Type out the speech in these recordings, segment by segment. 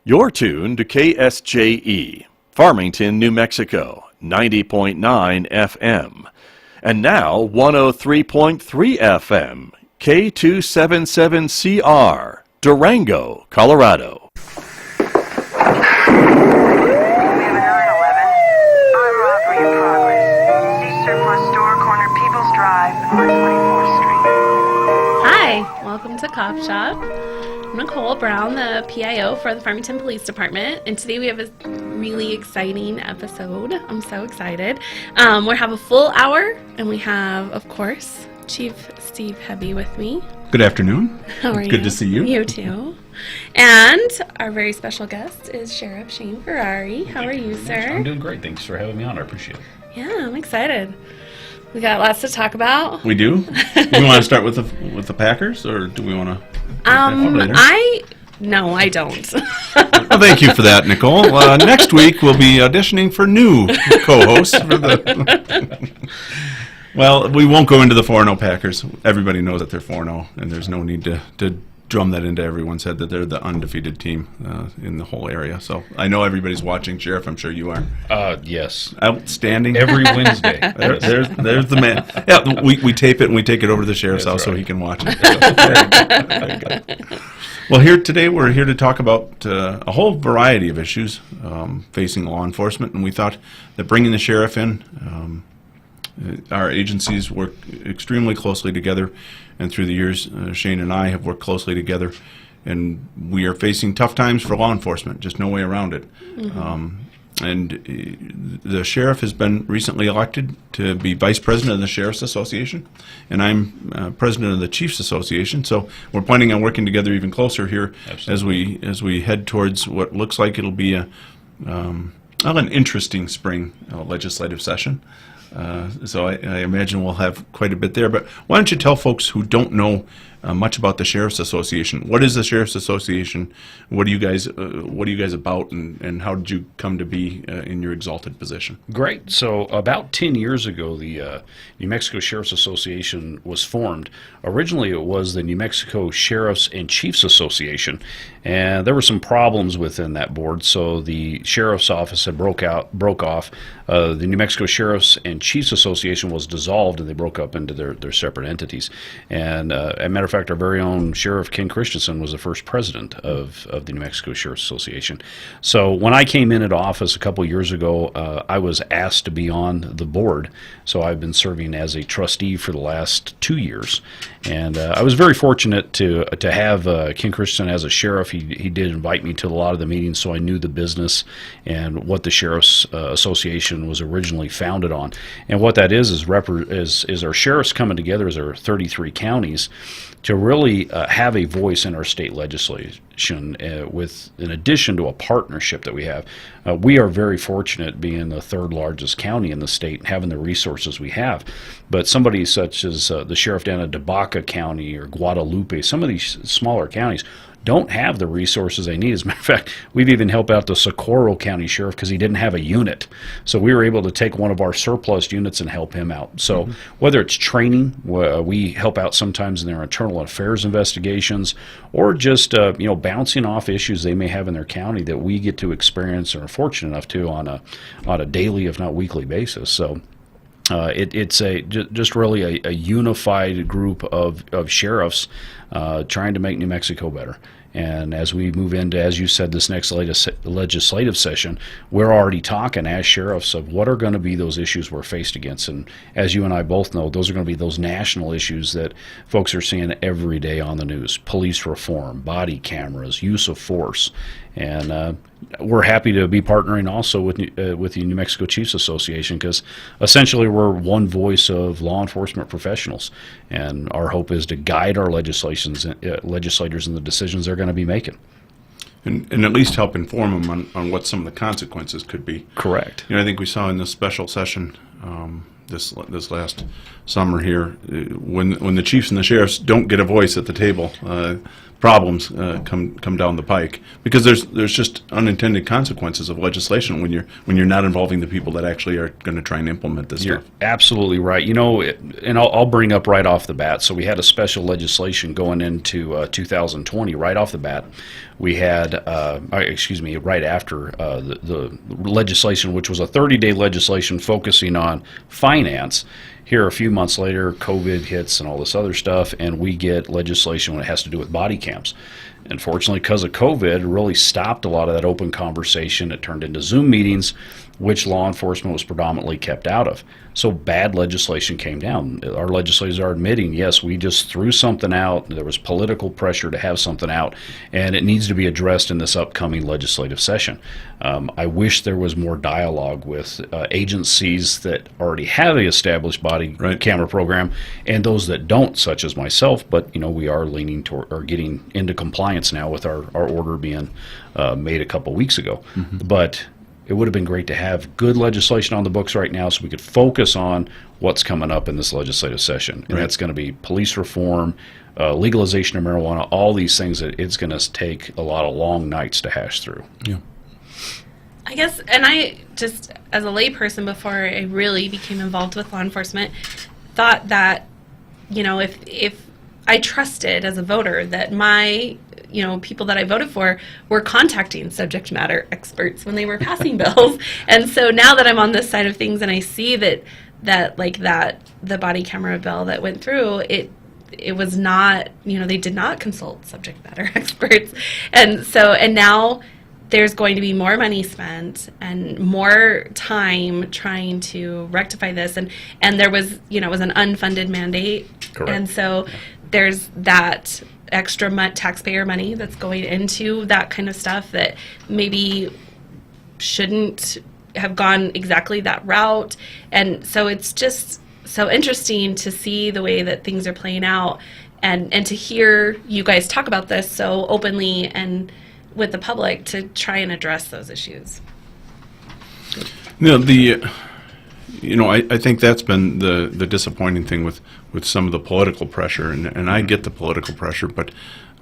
You're tuned to KSJE, Farmington, New Mexico, 90.9 FM. And now 103.3 FM, K277CR, Durango, Colorado. We have a 911. I'm robbery in progress. See surplus store, corner People's Drive on 24th Street. Hi, welcome to CopShop. I'm Nicole Brown, the P.I.O. for the Farmington Police Department, and today we have a really exciting episode. I'm so excited. We have a full hour, and we have, of course, Chief Steve Hebbe with me. Good afternoon. How are you? Good to see you. You too. And our very special guest is Sheriff Shane Ferrari. How are you, sir? I'm doing great. Thanks for having me on. I appreciate it. Yeah, I'm excited. We got lots to talk about. We do. We want to start with the Packers, or do we want to? No, I don't. Well, thank you for that, Nicole. Next week we'll be auditioning for new co-hosts for the. Well, we won't go into the 4-0 Packers. Everybody knows that they're 4-0, and there's no need to drum that into everyone's head that they're the undefeated team in the whole area. So I know everybody's watching. Sheriff, I'm sure you are. Yes. Outstanding. Every Wednesday. There's the man. Yeah, we tape it and we take it over to the sheriff's house so he can watch it. So, very good. Well, we're here to talk about a whole variety of issues facing law enforcement, and we thought that bringing the sheriff in, our agencies work extremely closely together, and through the years, Shane and I have worked closely together, and we are facing tough times for law enforcement, just no way around it. Mm-hmm. And the sheriff has been recently elected to be vice president of the Sheriff's Association, and I'm president of the Chiefs Association. So we're planning on working together even closer here. Absolutely. as we head towards what looks like it'll be an interesting spring legislative session. So I imagine we'll have quite a bit there. But why don't you tell folks who don't know much about the Sheriff's Association? What is the Sheriff's Association? What are you guys about, and how did you come to be in your exalted position? Great. So about 10 years ago, the New Mexico Sheriff's Association was formed. Originally, it was the New Mexico Sheriffs and Chiefs Association, and there were some problems within that board. So the Sheriff's Office had broke off. The New Mexico Sheriffs and Chiefs Association was dissolved, and they broke up into their separate entities. And as a matter of fact, our very own Sheriff Ken Christensen was the first president of the New Mexico Sheriff's Association. So when I came in at office a couple years ago, I was asked to be on the board. So I've been serving as a trustee for the last 2 years. And I was very fortunate to have Ken Christensen as a sheriff. He did invite me to a lot of the meetings, so I knew the business and what the Sheriff's Association was originally founded on. And what that is our sheriffs coming together as our 33 counties to really have a voice in our state legislation in addition to a partnership that we have. We are very fortunate being the third largest county in the state and having the resources we have. But somebody such as the sheriff down at Debaca County or Guadalupe, some of these smaller counties, don't have the resources they need. As a matter of fact, we've even helped out the Socorro County Sheriff because he didn't have a unit. So we were able to take one of our surplus units and help him out. So whether it's training, we help out sometimes in their internal affairs investigations, or just bouncing off issues they may have in their county that we get to experience or are fortunate enough to on a daily, if not weekly basis. So it's just really a unified group of sheriffs trying to make New Mexico better. And as we move into, as you said, this next legislative session, we're already talking as sheriffs of what are going to be those issues we're faced against. And as you and I both know, those are going to be those national issues that folks are seeing every day on the news: police reform, body cameras, use of force. And we're happy to be partnering also with the New Mexico Chiefs Association, because essentially we're one voice of law enforcement professionals, and our hope is to guide our legislators in the decisions they're going to be making. And at least help inform them on what some of the consequences could be. Correct. I think we saw in this special session this last summer here, when the chiefs and the sheriffs don't get a voice at the table, problems come down the pike, because there's just unintended consequences of legislation when you're not involving the people that actually are going to try and implement this You're stuff. absolutely right. And I'll bring up right off the bat. So we had a special legislation going into 2020 right off the bat. We had, right after the legislation, which was a 30-day legislation focusing on finance. Here, a few months later, COVID hits and all this other stuff, and we get legislation when it has to do with body cams. Unfortunately, because of COVID, it really stopped a lot of that open conversation. It turned into Zoom meetings, which law enforcement was predominantly kept out of. So bad legislation came down. Our legislators are admitting, yes, we just threw something out. There was political pressure to have something out, and it needs to be addressed in this upcoming legislative session. I wish there was more dialogue with agencies that already have the established body camera program and those that don't, such as myself. But we are leaning toward or getting into compliance now with our order being made a couple weeks ago. Mm-hmm. But it would have been great to have good legislation on the books right now so we could focus on what's coming up in this legislative session. And that's going to be police reform, legalization of marijuana, all these things that it's going to take a lot of long nights to hash through. Yeah. I guess, and I just, as a layperson before I really became involved with law enforcement, thought that, if I trusted as a voter that my people that I voted for were contacting subject matter experts when they were passing bills. And so now that I'm on this side of things and I see that the body camera bill that went through, it was not, they did not consult subject matter experts. And now there's going to be more money spent and more time trying to rectify this. And there was, it was an unfunded mandate. Correct. And so there's that extra taxpayer money that's going into that kind of stuff that maybe shouldn't have gone exactly that route. And so it's just so interesting to see the way that things are playing out and to hear you guys talk about this so openly and with the public to try and address those issues. I think that's been the disappointing thing with some of the political pressure, and I get the political pressure, but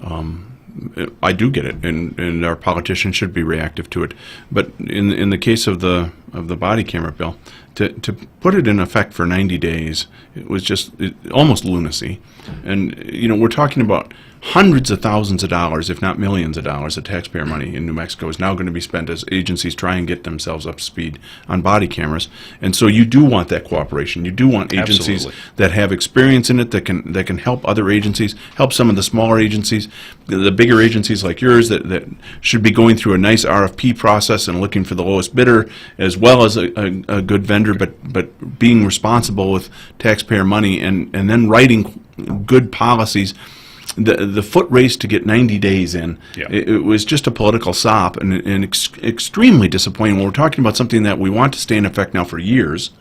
I do get it, and our politicians should be reactive to it. But in the case of the body camera bill, to put it in effect for 90 days, it was just almost lunacy. And we're talking about hundreds of thousands of dollars, if not millions of dollars, of taxpayer money in New Mexico is now going to be spent as agencies try and get themselves up to speed on body cameras. And so you do want that cooperation. You do want agencies that have experience in it that can help other agencies, help some of the smaller agencies, the bigger agencies like yours that should be going through a nice RFP process and looking for the lowest bidder as well as a good vendor, but being responsible with taxpayer money and then writing good policies. The foot race to get 90 days in, it was just a political sop and extremely disappointing. When we're talking about something that we want to stay in effect now for years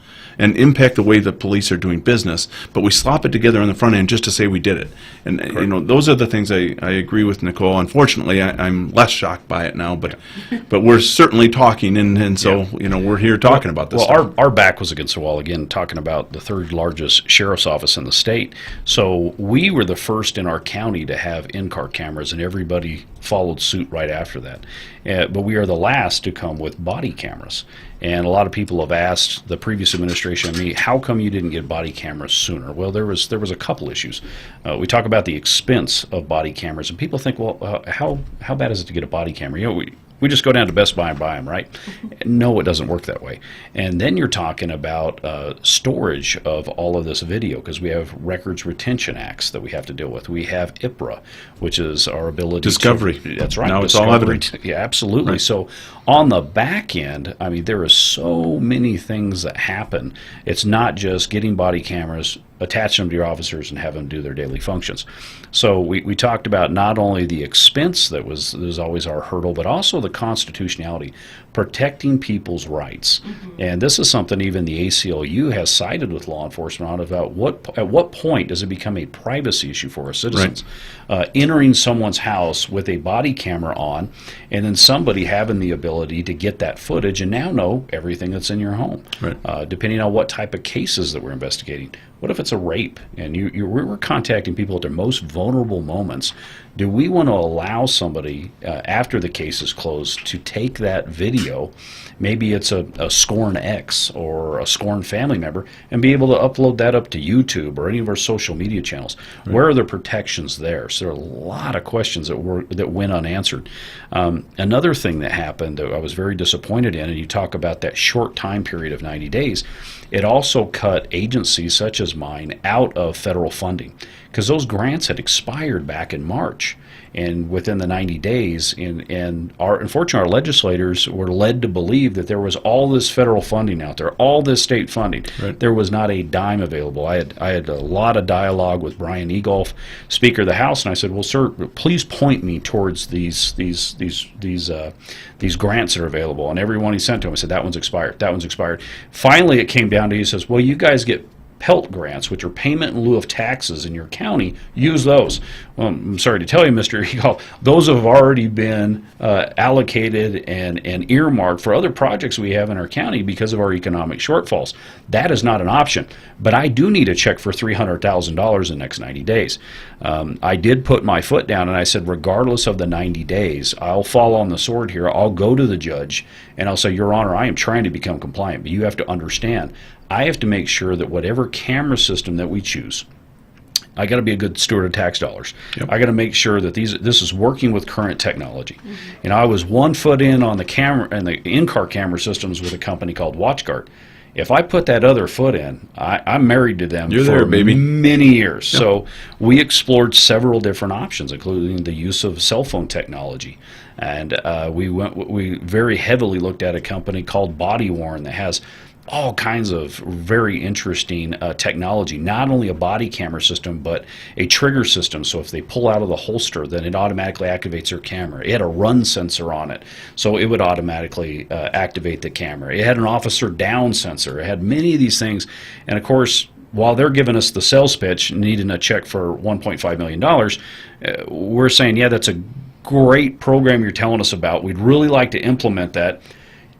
and impact the way that police are doing business, but we slop it together on the front end just to say we did it. And those are the things I agree with Nicole. Unfortunately, I'm less shocked by it now, but we're certainly talking, and so we're here talking about this. Well, our back was against the wall again, talking about the third largest sheriff's office in the state. So we were the first in our county to have in-car cameras, and everybody followed suit right after that. But we are the last to come with body cameras. And a lot of people have asked the previous administration and me, how come you didn't get body cameras sooner? Well, there was a couple issues. We talk about the expense of body cameras, and people think, well, how bad is it to get a body camera? We just go down to Best Buy and buy them, right? No, it doesn't work that way. And then you're talking about storage of all of this video, because we have Records Retention Acts that we have to deal with. We have IPRA, which is our ability Discovery. That's right. Now it's all evidence. Yeah, absolutely. Right. So on the back end, there are so many things that happen. It's not just getting body cameras, attach them to your officers and have them do their daily functions. So we talked about not only the expense that was always our hurdle, but also the constitutionality, protecting people's rights. And this is something even the ACLU has sided with law enforcement on about at what point does it become a privacy issue for our citizens? Entering someone's house with a body camera on, and then somebody having the ability to get that footage and now know everything that's in your home, depending on what type of cases that we're investigating. What if it's a rape and we're contacting people at their most vulnerable moments? Do we want to allow somebody, after the case is closed, to take that video, maybe it's a scorn ex or a scorn family member, and be able to upload that up to YouTube or any of our social media channels? Where are the protections there? So there are a lot of questions that went unanswered. Another thing that happened that I was very disappointed in, and you talk about that short time period of 90 days, it also cut agencies such as mine out of federal funding, because those grants had expired back in March. And within the 90 days, unfortunately, our legislators were led to believe that there was all this federal funding out there, all this state funding. There was not a dime available. I had a lot of dialogue with Brian Egolf, Speaker of the House, and I said, "Well, sir, please point me towards these grants that are available." And every one he sent to him, I said, "That one's expired. That one's expired." Finally, it came down to, he says, "Well, you guys get PELT grants, which are payment in lieu of taxes in your county. Use those." Well, I'm sorry to tell you, Mr. Eagle, those have already been allocated and earmarked for other projects we have in our county because of our economic shortfalls. That is not an option. But I do need a check for $300,000 in the next 90 days. I did put my foot down and I said, regardless of the 90 days, I'll fall on the sword here. I'll go to the judge and I'll say, "Your Honor, I am trying to become compliant, but you have to understand, I have to make sure that whatever camera system that we choose, I got to be a good steward of tax dollars. I got to make sure that this is working with current technology." And I was 1 foot in on the camera and the in-car camera systems with a company called WatchGuard. If I put that other foot in, I'm married to them for many years. So we explored several different options, including the use of cell phone technology. And we very heavily looked at a company called Body Worn that has all kinds of very interesting technology, not only a body camera system, but a trigger system. So if they pull out of the holster, then it automatically activates their camera. It had a run sensor on it, so it would automatically activate the camera. It had an officer down sensor. It had many of these things. And of course, while they're giving us the sales pitch, needing a check for $1.5 million, we're saying, yeah, that's a great program you're telling us about. We'd really like to implement that.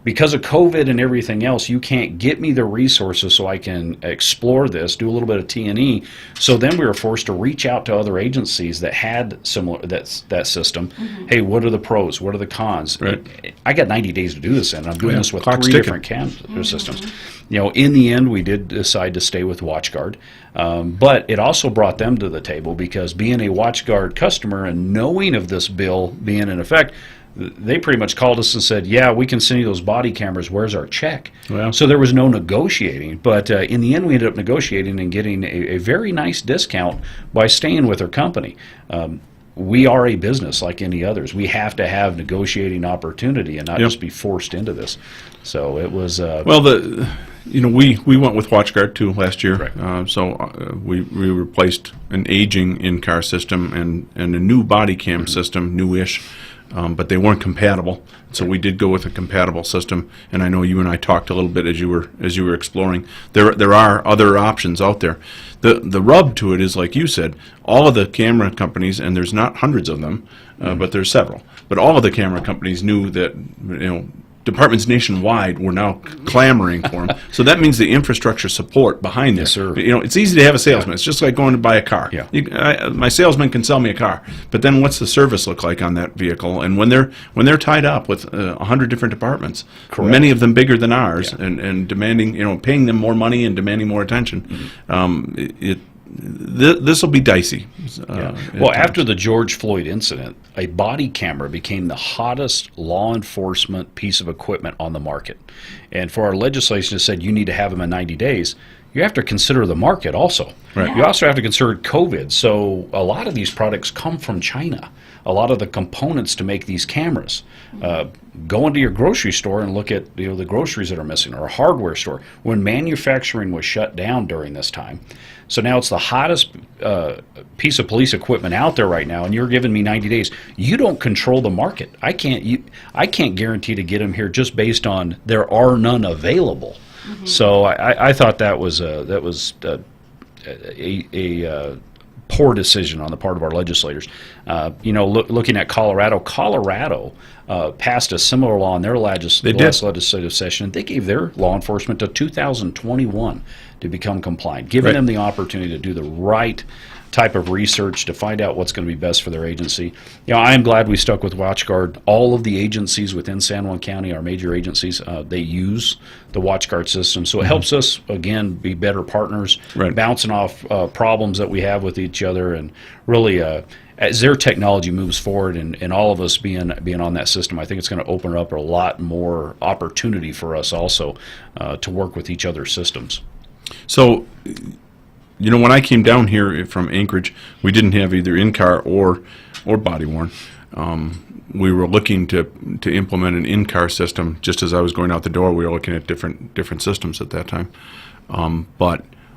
Because of COVID and everything else, you can't get me the resources so I can explore this, do a little bit of T&E. So then we were forced to reach out to other agencies that had similar that system. Hey, what are the pros? What are the cons? I got 90 days to do this, and I'm doing this with 3 different camera systems. You know, in the end, we did decide to stay with WatchGuard, but it also brought them to the table, because being a WatchGuard customer and knowing of this bill being in effect, they pretty much called us and said, "Yeah, we can send you those body cameras. Where's our check?" So there was no negotiating. But in the end, we ended up negotiating and getting a very nice discount by staying with our company. We are a business like any others. We have to have negotiating opportunity and not just be forced into this. So it was... we went with WatchGuard too last year. We replaced an aging in-car system and a new body cam system, newish. But they weren't compatible, so we did go with a compatible system. And I know you and I talked a little bit as you were exploring. There are other options out there. The rub to it is, like you said, all of the camera companies, and there's not hundreds of them, but there's several. But all of the camera companies knew that departments nationwide were now clamoring for them. So that means the infrastructure support behind this. It's easy to have a salesman. It's just like going to buy a car. My salesman can sell me a car, but then what's the service look like on that vehicle? And when they're tied up with 100 different departments, many of them bigger than ours, and demanding, paying them more money and demanding more attention, this will be dicey. Well, after the George Floyd incident, a body camera became the hottest law enforcement piece of equipment on the market. And for our legislation that said you need to have them in 90 days, you have to consider the market also. Right. You also have to consider COVID. So a lot of these products come from China. A lot of the components to make these cameras. Go into your grocery store and look at the groceries that are missing, or a hardware store. When manufacturing was shut down during this time, so now it's the hottest piece of police equipment out there right now, and you're giving me 90 days. You don't control the market. I can't guarantee to get them here just based on there are none available. So I thought that was a poor decision on the part of our legislators. Looking at Colorado passed a similar law in their last legislative session. They gave their law enforcement to 2021 to become compliant, giving them the opportunity to do the right type of research to find out what's going to be best for their agency. I am glad we stuck with WatchGuard. All of the agencies within San Juan County, our major agencies, they use the WatchGuard system. So it helps us, again, be better partners, bouncing off problems that we have with each other, and really as their technology moves forward and all of us being on that system, I think it's going to open up a lot more opportunity for us also to work with each other's systems. So, when I came down here from Anchorage, we didn't have either in-car or body-worn. We were looking to implement an in-car system. Just as I was going out the door, we were looking at different systems at that time.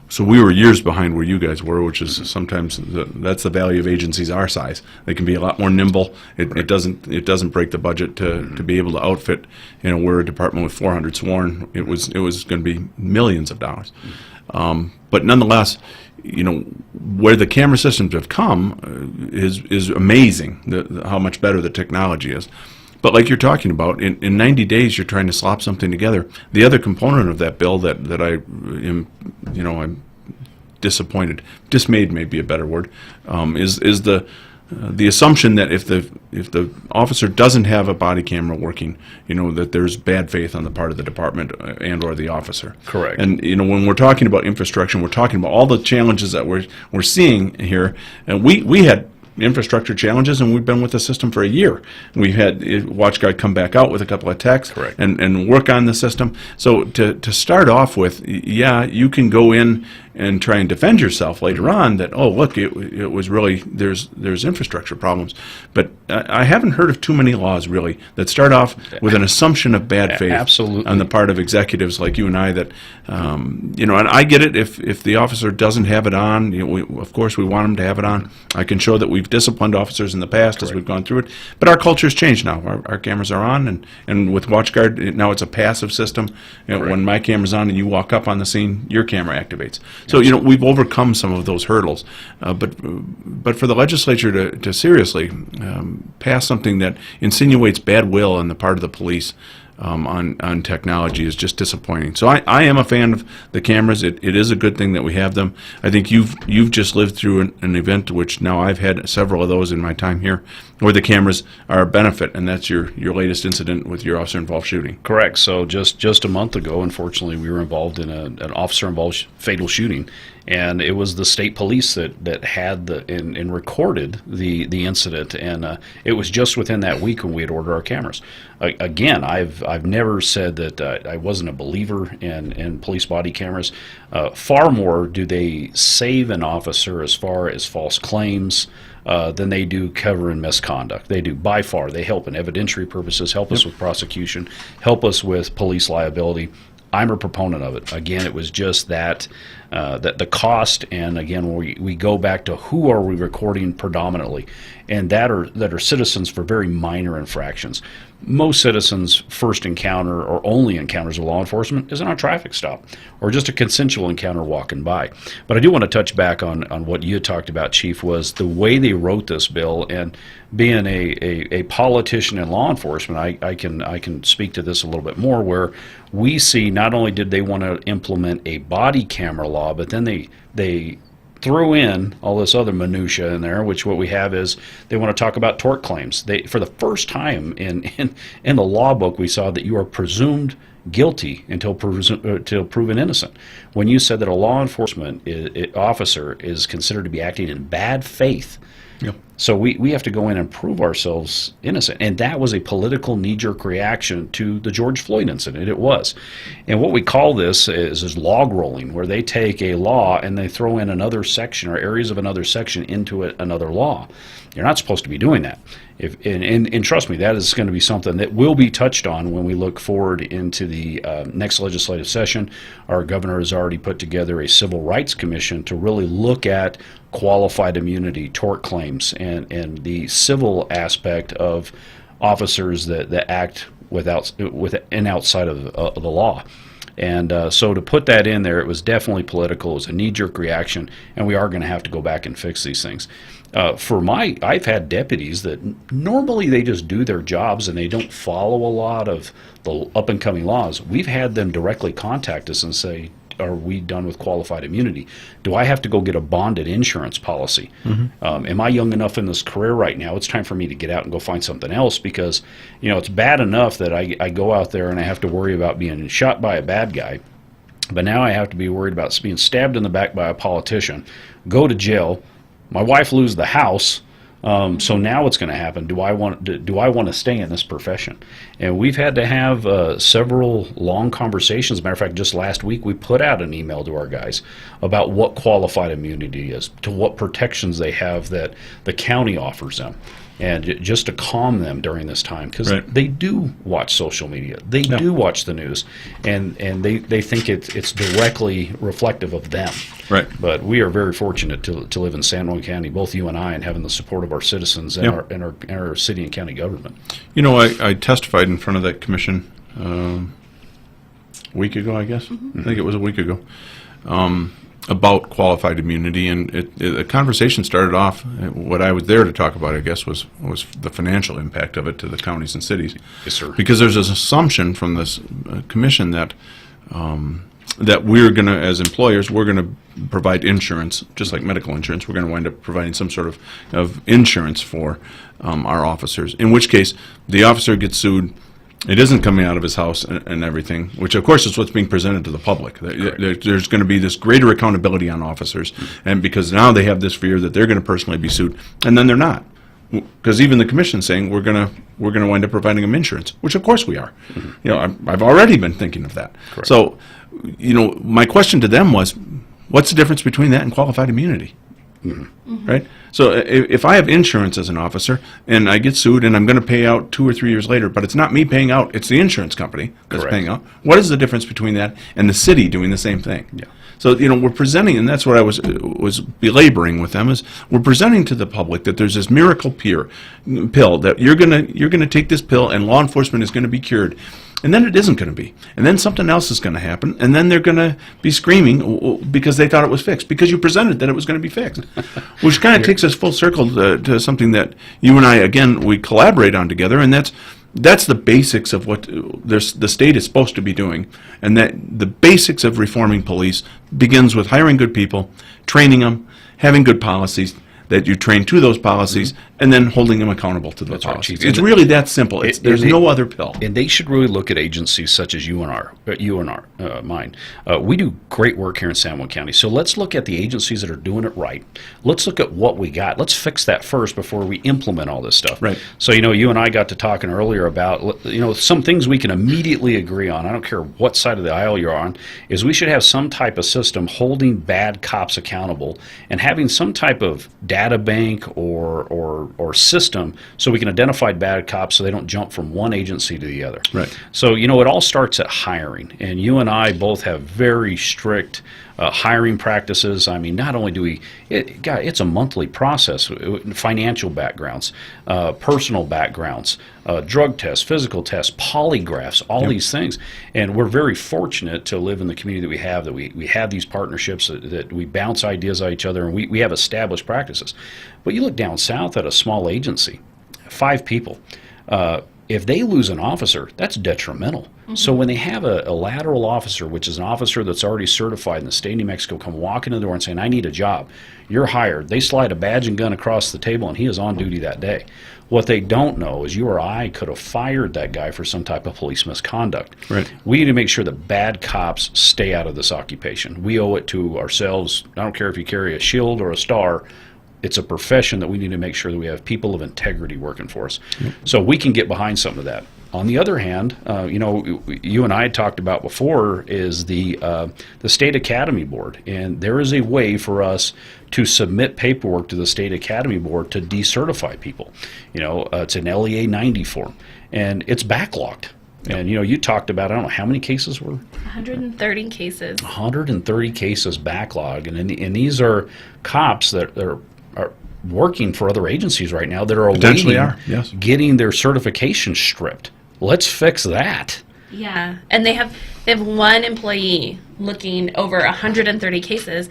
So we were years behind where you guys were, which is sometimes that's the value of agencies our size. They can be a lot more nimble. It doesn't break the budget to be able to outfit. We're a department with 400 sworn. It was going to be millions of dollars. But nonetheless, where the camera systems have come is amazing. How much better the technology is. But like you're talking about, in 90 days, you're trying to slop something together. The other component of that bill that I am, I'm disappointed, dismayed may be a better word, is the assumption that if the officer doesn't have a body camera working, that there's bad faith on the part of the department and or the officer. Correct. And when we're talking about infrastructure, we're talking about all the challenges that we're seeing here. And we had infrastructure challenges, and we've been with the system for a year. We've had WatchGuard come back out with a couple of techs and work on the system. So to start off with, you can go in and try and defend yourself later on that, oh, look, it was really, there's infrastructure problems. But I haven't heard of too many laws, really, that start off with an assumption of bad faith on the part of executives like you and I that, and I get it, if the officer doesn't have it on, of course we want him to have it on. I can show that we've disciplined officers in the past as we've gone through it. But our culture's changed now. Our cameras are on, and with WatchGuard, now it's a passive system. When my camera's on and you walk up on the scene, your camera activates. So, we've overcome some of those hurdles. But for the legislature to seriously pass something that insinuates bad will on the part of the police on technology is just disappointing. So I am a fan of the cameras. It is a good thing that we have them. I think you've just lived through an event, which now I've had several of those in my time here, where the cameras are a benefit, and that's your latest incident with your officer-involved shooting. Correct. So just a month ago, unfortunately, we were involved in an officer-involved fatal shooting, and it was the state police that had and recorded the incident, and it was just within that week when we had ordered our cameras. Again, I've never said that I wasn't a believer in police body cameras. Far more do they save an officer as far as false claims than they do covering misconduct. They do by far. They help in evidentiary purposes, help us with prosecution, help us with police liability. I'm a proponent of it. Again, it was just that the cost, and again, we go back to who are we recording predominantly, and that are citizens for very minor infractions. Most citizens' first encounter or only encounters with law enforcement is on a traffic stop or just a consensual encounter walking by. But I do want to touch back on what you had talked about, Chief, was the way they wrote this bill, and being a politician in law enforcement, I can speak to this a little bit more, where we see not only did they want to implement a body camera law, but then they threw in all this other minutia in there, which what we have is they want to talk about tort claims. They, for the first time in the law book, we saw that you are presumed guilty until proven innocent. When you said that a law enforcement officer is considered to be acting in bad faith, Yep. So we have to go in and prove ourselves innocent. And that was a political knee-jerk reaction to the George Floyd incident. It was. And what we call this is log rolling, where they take a law and they throw in another section or areas of another section into another law. You're not supposed to be doing that. And trust me, that is going to be something that will be touched on when we look forward into the next legislative session. Our governor has already put together a civil rights commission to really look at qualified immunity, tort claims, and the civil aspect of officers that act outside of the law. And so to put that in there, it was definitely political. It was a knee-jerk reaction, and we are going to have to go back and fix these things. I've had deputies that normally they just do their jobs and they don't follow a lot of the up-and-coming laws. We've had them directly contact us and say, are we done with qualified immunity? Do I have to go get a bonded insurance policy? Am I young enough in this career right now? It's time for me to get out and go find something else, because it's bad enough that I go out there and I have to worry about being shot by a bad guy, but now I have to be worried about being stabbed in the back by a politician, go to jail, my wife lose the house. So now what's going to happen? Do I want to stay in this profession? And we've had to have several long conversations. As a matter of fact, just last week we put out an email to our guys about what qualified immunity is, to what protections they have that the county offers them, and just to calm them during this time, because they do watch social media, they do watch the news, and they think it's directly reflective of them. Right. But we are very fortunate to live in San Juan County, both you and I, and having the support of our citizens and our city and county government. I testified in front of that commission a week ago, I guess. I think it was a week ago, about qualified immunity, and the conversation started off. What I was there to talk about, I guess, was the financial impact of it to the counties and cities. Yes, sir. Because there's this assumption from this commission that that we're going to, as employers, we're going to provide insurance, just like medical insurance. We're going to wind up providing some sort of insurance for our officers, in which case the officer gets sued. It isn't coming out of his house and everything, which of course is what's being presented to the public. There's going to be this greater accountability on officers, and because now they have this fear that they're going to personally be sued, and then they're not. Because even the commission's saying we're gonna wind up providing them insurance, which of course we are. I've already been thinking of that. Correct. So, my question to them was, what's the difference between that and qualified immunity? Right? So if I have insurance as an officer and I get sued and I'm going to pay out 2 or 3 years later, but it's not me paying out, it's the insurance company that's paying out. What is the difference between that and the city doing the same thing? Yeah. So we're presenting, and that's what I was belaboring with them, is we're presenting to the public that there's this miracle pill that you're gonna take this pill and law enforcement is going to be cured. And then it isn't going to be. And then something else is going to happen. And then they're going to be screaming because they thought it was fixed. Because you presented that it was going to be fixed. Which kind of takes us full circle to something that you and I, again, we collaborate on together. And that's the basics of what the state is supposed to be doing. And that the basics of reforming police begins with hiring good people, training them, having good policies, that you train to those policies, and then holding them accountable to those policies. Chief. It's really that simple. There's no other pill. And they should really look at agencies such as mine. We do great work here in San Juan County. So let's look at the agencies that are doing it right. Let's look at what we got. Let's fix that first before we implement all this stuff. Right. So, you and I got to talking earlier about, some things we can immediately agree on. I don't care what side of the aisle you're on, is we should have some type of system holding bad cops accountable and having some type of data bank or system so we can identify bad cops so they don't jump from one agency to the other. Right. So, it all starts at hiring. And you and I both have very strict hiring practices. I mean, not only do it's a monthly process, financial backgrounds, personal backgrounds, drug tests, physical tests, polygraphs, all these things. And we're very fortunate to live in the community that we have, that we have these partnerships, that we bounce ideas at each other, and we have established practices. But you look down south at a small agency, 5 people. If they lose an officer, that's detrimental. So when they have a lateral officer, which is an officer that's already certified in the state of New Mexico, come walking in the door and saying, I need a job, you're hired. They slide a badge and gun across the table and he is on duty that day. What they don't know is you or I could have fired that guy for some type of police misconduct. Right. We need to make sure that bad cops stay out of this occupation. We owe it to ourselves. I don't care if you carry a shield or a star. it's a profession that we need to make sure that we have people of integrity working for us. So we can get behind some of that. On the other hand, you and I had talked about before is the State Academy Board, and there is a way for us to submit paperwork to the State Academy Board to decertify people. It's an LEA 90 form, and it's backlogged. And you talked about, I don't know how many cases were 130 cases. 130 cases backlog, and these are cops that are working for other agencies right now that are Potentially awaiting are, yes. getting their certification stripped. Let's fix that. Yeah, and they have one employee looking over 130 cases.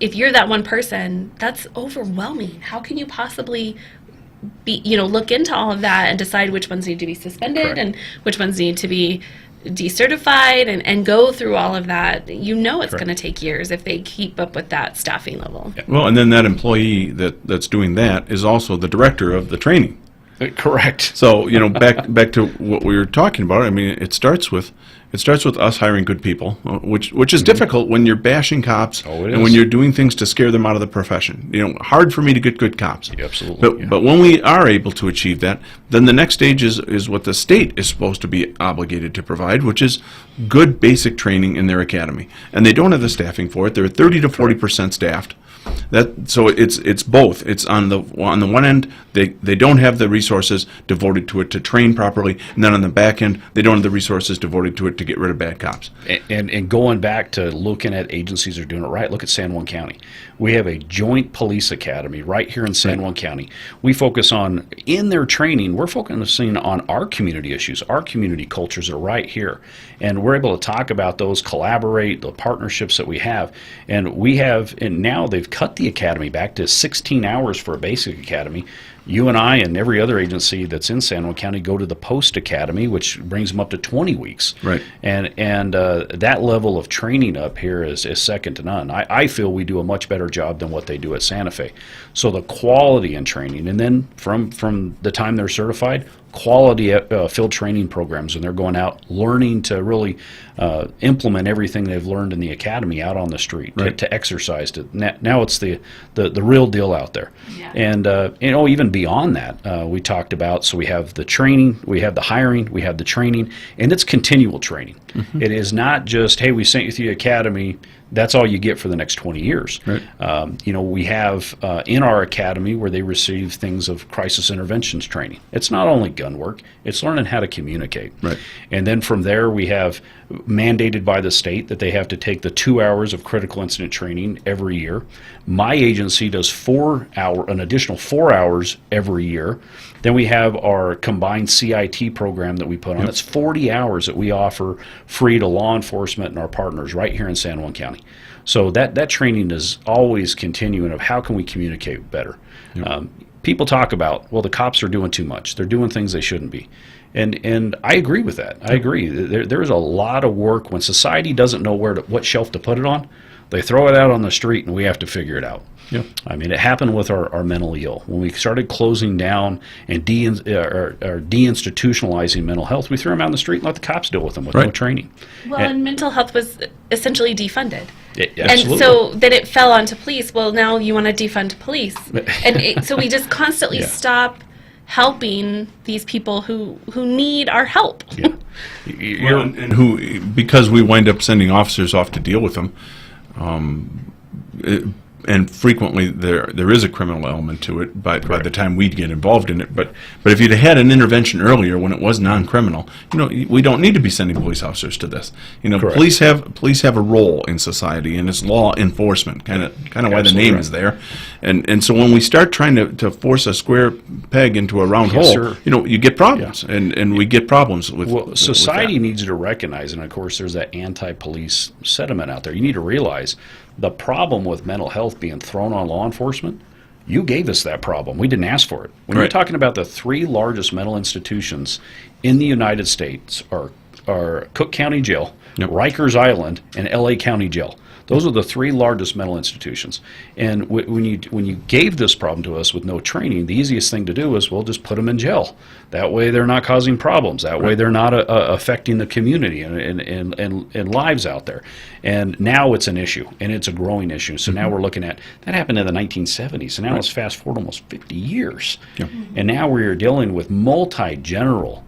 If you're that one person, that's overwhelming. How can you possibly look into all of that and decide which ones need to be suspended Correct. and which ones need to be decertified and go through all of that? It's Correct. going to take years if they keep up with that staffing level. Well, and then that employee that's doing that is also the director of the training. Correct. So back to what we were talking about. I mean, it starts with us hiring good people, which is difficult when you're bashing cops Oh, it and when is. you're doing things to scare them out of the profession. Hard for me to get good cops. Yeah, absolutely, But yeah. but when we are able to achieve that, then the next stage is what the state is supposed to be obligated to provide, which is good basic training in their academy, and they don't have the staffing for it. They're 30 to 40% staffed. So it's both. It's on the one end they don't have the resources devoted to it to train properly, and then on the back end they don't have the resources devoted to it to get rid of bad cops. And going back to looking at agencies that are doing it right, look at San Juan County. We have a joint police academy right here in San Juan County. We focus on, in their training, we're focusing on our community issues, our community cultures are right here. And we're able to talk about those, collaborate, the partnerships that we have. And now they've cut the academy back to 16 hours for a basic academy. You and I and every other agency that's in San Juan County go to the post academy, which brings them up to 20 weeks. Right. And that level of training up here is second to none. I feel we do a much better job than what they do at Santa Fe. So the quality in training, and then from the time they're certified, quality field training programs, and they're going out learning to really implement everything they've learned in the academy out on the street, Right. to exercise it. Now it's the real deal out there. Yeah. And even beyond that, we talked about, so we have the training, we have the hiring, we have the training, and it's continual training. Mm-hmm. It is not just, hey, we sent you through the academy, that's all you get for the next 20 years. Right. We have in our academy where they receive things of crisis interventions training. It's not only gun work, it's learning how to communicate. Right. And then from there we have mandated by the state that they have to take the 2 hours of critical incident training every year. My agency does an additional 4 hours every year. Then we have our combined CIT program that we put on. Yep. That's 40 hours that we offer free to law enforcement and our partners right here in San Juan County. So that training is always continuing of how can we communicate better. People talk about, well, the cops are doing too much. They're doing things they shouldn't be. And I agree with that. I agree. There is a lot of work when society doesn't know what shelf to put it on. They throw it out on the street and we have to figure it out. Yep. I mean, it happened with our mentally ill. When we started closing down and deinstitutionalizing mental health, we threw them out on the street and let the cops deal with them with no Right. training. Well, and mental health was essentially defunded. Absolutely. And so then it fell onto police. Well, now you want to defund police. So we just constantly Yeah. stop helping these people who need our help. Yeah. Well, and who, because we wind up sending officers off to deal with them, and frequently there is a criminal element to it by the time we'd get involved in it. But if you'd had an intervention earlier when it was non-criminal, we don't need to be sending police officers to this. Correct. Police have a role in society, and it's law enforcement, kind of why the Absolutely name right. is there. And so when we start trying to force a square peg into a round Yes, hole, sir. you get problems, and we get problems with. Well, society with needs to recognize, and of course there's that anti-police sentiment out there. You need to realize the problem with mental health being thrown on law enforcement, you gave us that problem. We didn't ask for it. When you're Right. talking about the three largest mental institutions in the United States are Cook County Jail, Yep. Rikers Island, and LA County Jail. Those are the three largest mental institutions. And when you gave this problem to us with no training, the easiest thing to do is, well, just put them in jail. That way they're not causing problems. That way they're not affecting the community and lives out there. And now it's an issue, and it's a growing issue. So now we're looking at, that happened in the 1970s, so now let's fast forward almost 50 years. Yep. And now we're dealing with generational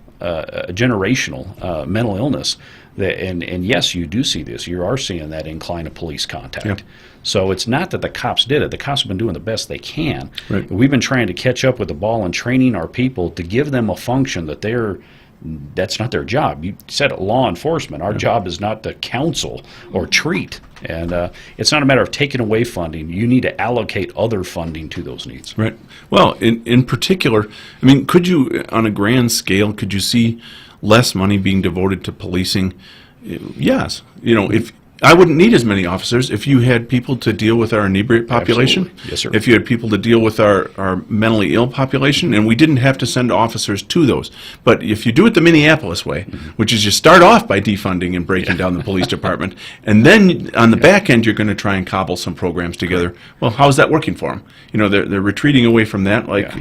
mental illness. And yes, you do see this. You are seeing that incline of police contact. Yep. So it's not that the cops did it. The cops have been doing the best they can. Right. We've been trying to catch up with the ball and training our people to give them a function that's not their job. You said it, law enforcement. Our job is not to counsel or treat. And it's not a matter of taking away funding. You need to allocate other funding to those needs. Right. Well, in particular, I mean, could you, on a grand scale, could you see less money being devoted to policing? Yes. If I wouldn't need as many officers if you had people to deal with our inebriate population. Absolutely. Yes, sir. If you had people to deal with our mentally ill population, and we didn't have to send officers to those. But if you do it the Minneapolis way, which is you start off by defunding and breaking down the police department, and then on the back end you're going to try and cobble some programs together. Well, how's that working for them? They're retreating away from that like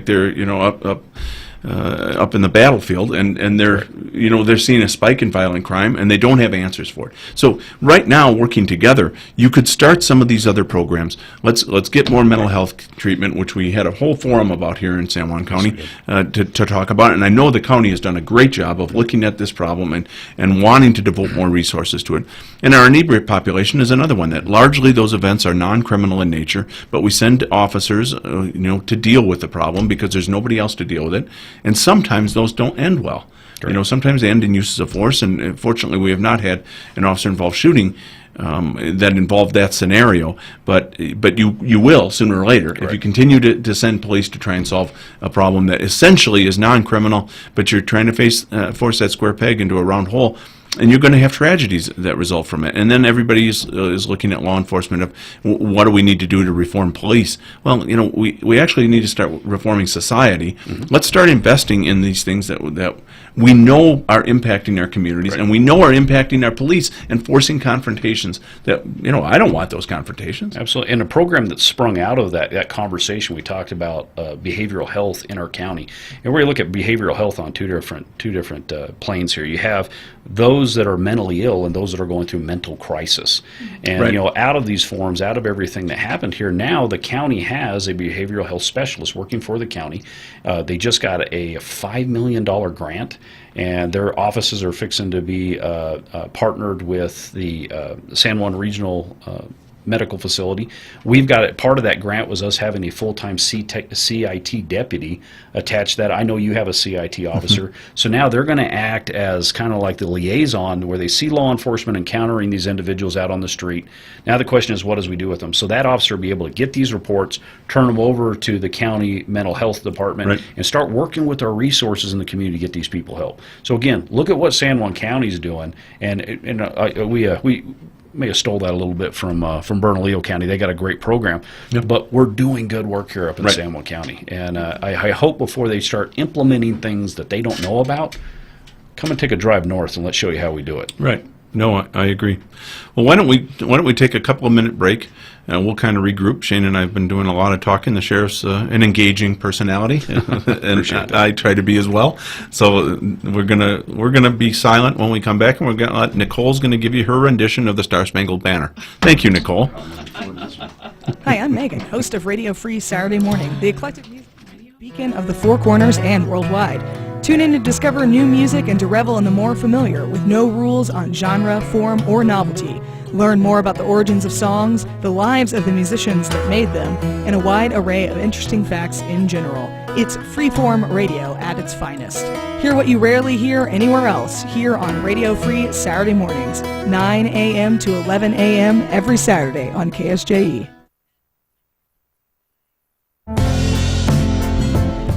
they're up in the battlefield, and they're seeing a spike in violent crime, and they don't have answers for it. So right now, working together, you could start some of these other programs. Let's get more mental health treatment, which we had a whole forum about here in San Juan County to talk about. And I know the county has done a great job of looking at this problem and wanting to devote more resources to it. And our inebriate population is another one that largely those events are non-criminal in nature, but we send officers to deal with the problem because there's nobody else to deal with it. And sometimes those don't end well. Sometimes they end in uses of force, and fortunately we have not had an officer-involved shooting that involved that scenario, but you will sooner or later. Correct. If you continue to send police to try and solve a problem that essentially is non-criminal, but you're trying to force that square peg into a round hole, and you're going to have tragedies that result from it. And then everybody is looking at law enforcement of what do we need to do to reform police. Well, we actually need to start reforming society. Mm-hmm. Let's start investing in these things that we know are impacting our communities, and we know are impacting our police, and forcing confrontations that, I don't want those confrontations. Absolutely. And a program that sprung out of that conversation, we talked about behavioral health in our county. And we're going to look at behavioral health on two different planes here. You have those that are mentally ill and those that are going through mental crisis. And, out of these forums, out of everything that happened here, now the county has a behavioral health specialist working for the county. They just got a $5 million grant, and their offices are fixing to be partnered with the San Juan Regional Medical Facility. We've got it. Part of that grant was us having a full-time CIT deputy attached to that. I know you have a CIT officer. So now they're going to act as kind of like the liaison where they see law enforcement encountering these individuals out on the street. Now the question is, what does we do with them? So that officer will be able to get these reports, turn them over to the county mental health department, and start working with our resources in the community to get these people help. So again, look at what San Juan County is doing, and we may have stole that a little bit from Bernalillo County. They got a great program, but we're doing good work here up in San Juan County. And I hope before they start implementing things that they don't know about, come and take a drive north and let's show you how we do it. Right. No, I agree. Well, why don't we take a couple of minute break, and we'll kind of regroup. Shane and I have been doing a lot of talking. The sheriff's an engaging personality, and I try to be as well. So we're gonna be silent when we come back, and we're gonna let Nicole's gonna give you her rendition of the Star Spangled Banner. Thank you, Nicole. Hi, I'm Megan, host of Radio Free Saturday Morning, the eclectic music beacon of the Four Corners and worldwide. Tune in to discover new music and to revel in the more familiar with no rules on genre, form, or novelty. Learn more about the origins of songs, the lives of the musicians that made them, and a wide array of interesting facts in general. It's freeform radio at its finest. Hear what you rarely hear anywhere else here on Radio Free Saturday mornings, 9 a.m. to 11 a.m. every Saturday on KSJE.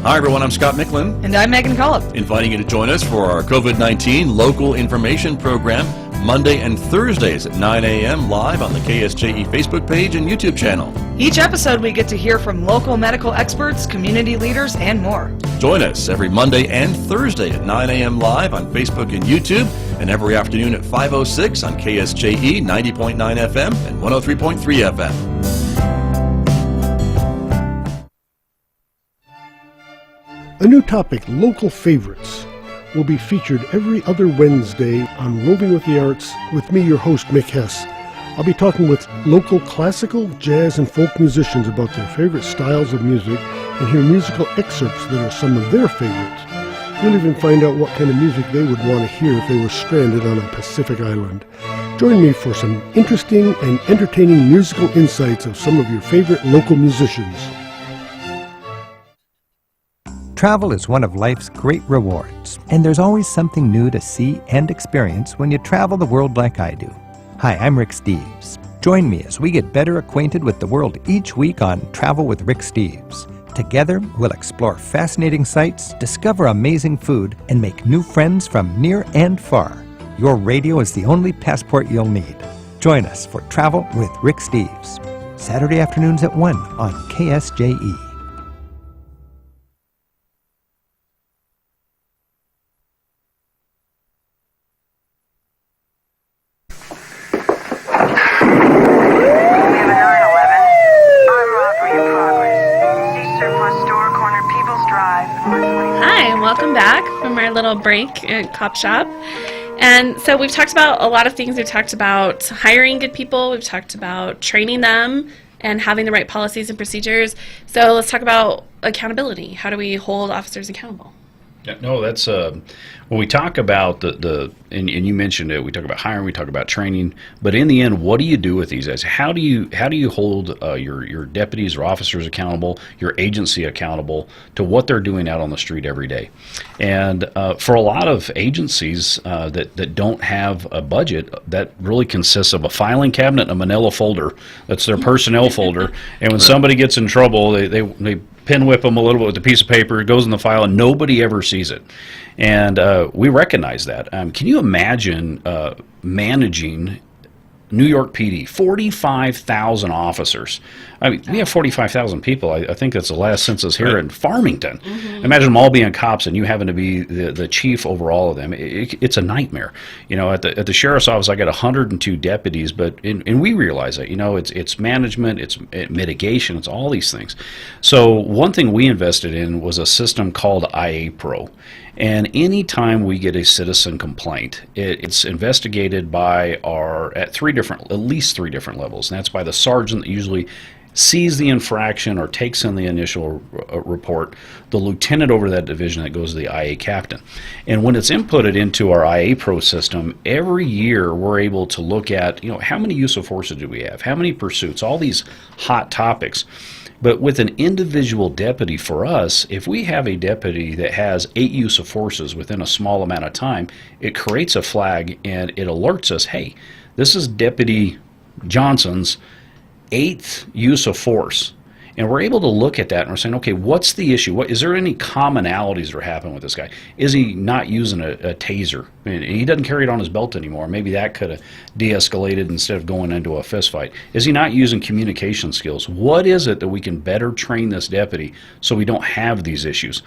Hi, everyone. I'm Scott Michlin, And I'm Megan Collop. inviting you to join us for our COVID-19 local information program Monday and Thursdays at 9 a.m. live on the KSJE Facebook page and YouTube channel. Each episode we get to hear from local medical experts, community leaders, and more. Join us every Monday and Thursday at 9 a.m. live on Facebook and YouTube, and every afternoon at 5:06 on KSJE 90.9 FM and 103.3 FM. A new topic, local favorites, will be featured every other Wednesday on Roving with the Arts with me, your host, Mick Hess. I'll be talking with local classical, jazz, and folk musicians about their favorite styles of music and hear musical excerpts that are some of their favorites. You'll even find out what kind of music they would want to hear if they were stranded on a Pacific island. Join me for some interesting and entertaining musical insights of some of your favorite local musicians. Travel is one of life's great rewards, and there's always something new to see and experience when you travel the world like I do. Hi, I'm Rick Steves. Join me as we get better acquainted with the world each week on Travel with Rick Steves. Together, we'll explore fascinating sights, discover amazing food, and make new friends from near and far. Your radio is the only passport you'll need. Join us for Travel with Rick Steves, Saturday afternoons at 1 on KSJE. Welcome back from our little break at CopShop. And so we've talked about a lot of things. We've talked about hiring good people. We've talked about training them and having the right policies and procedures. So let's talk about accountability. How do we hold officers accountable? Yeah, no, that's when we talk about and you mentioned it. We talk about hiring, we talk about training, but in the end, what do you do with these guys? How do you hold your deputies or officers accountable, your agency accountable to what they're doing out on the street every day? And for a lot of agencies that don't have a budget, that really consists of a filing cabinet and a manila folder. That's their personnel folder. And when somebody gets in trouble, they pin whip them a little bit with a piece of paper. It goes in the file, and nobody ever sees it. And we recognize that. Can you imagine managing New York PD, 45,000 officers? I mean, we have 45,000 people. I think that's the last census here in Farmington. Mm-hmm. Imagine them all being cops and you having to be the chief over all of them. It's a nightmare. You know, at the sheriff's office, I got 102 deputies, and we realize that. You know, it's management, it's mitigation, it's all these things. So one thing we invested in was a system called IA Pro. And any time we get a citizen complaint, it's investigated by at least three different levels. And that's by the sergeant that usually sees the infraction or takes in the initial report, the lieutenant over that division that goes to the IA captain. And when it's inputted into our IA Pro system, every year we're able to look at, how many use of forces do we have? How many pursuits? All these hot topics. But with an individual deputy for us, if we have a deputy that has 8 use of forces within a small amount of time, it creates a flag and it alerts us, hey, this is Deputy Johnson's 8th use of force. And we're able to look at that and we're saying, okay, what's the issue? Is there any commonalities that are happening with this guy? Is he not using a taser? I mean, he doesn't carry it on his belt anymore. Maybe that could have de-escalated instead of going into a fist fight. Is he not using communication skills? What is it that we can better train this deputy so we don't have these issues?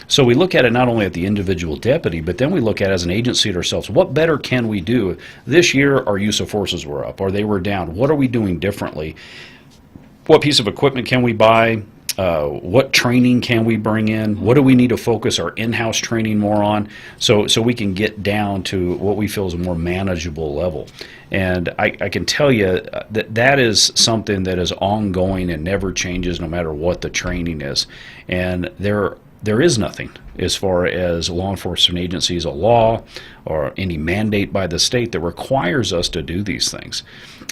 So we look at it not only at the individual deputy, but then we look at it as an agency at ourselves. What better can we do? This year our use of forces were up or they were down. What are we doing differently? What piece of equipment can we buy? What training can we bring in? What do we need to focus our in-house training more on so we can get down to what we feel is a more manageable level? And I can tell you that is something that is ongoing and never changes no matter what the training is. And there is nothing as far as law enforcement agencies, a law or any mandate by the state that requires us to do these things.